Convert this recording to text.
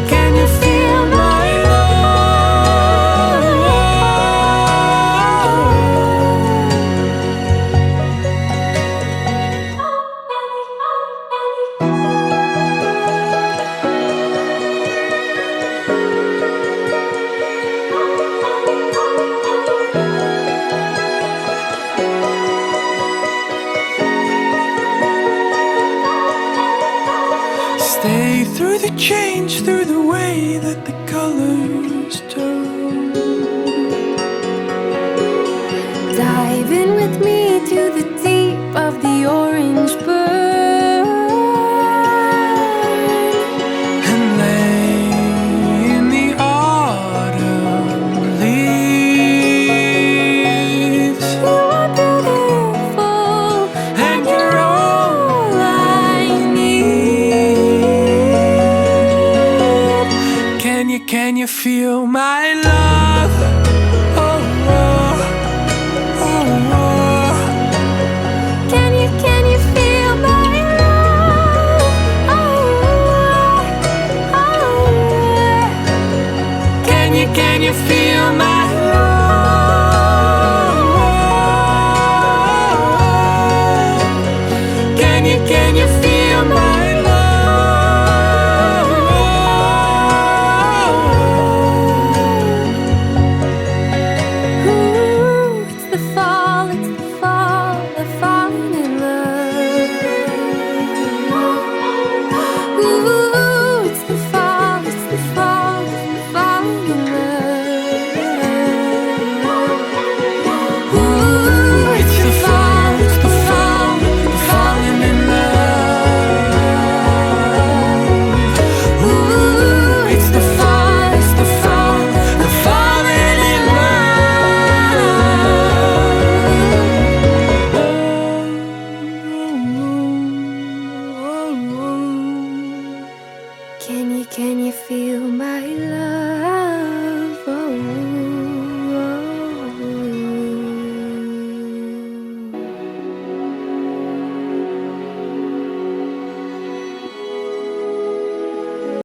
can you feel my love? Stay through the change, through the way that the colors turn. Dive in with me to the deep of the orange burn. And lay in the autumn leaves. You are beautiful, And you're all I need. Can you feel my love? Oh, oh, oh, oh. Can you feel my love? Oh, oh. Can you feel my love? Can you feel my Ooh, it's the fall, the falling in love. Ooh, it's the fall, the falling in love. Ooh, It's the fall, the falling in love. Ooh, it's the fall, the falling in love. Can you feel my love? Oh.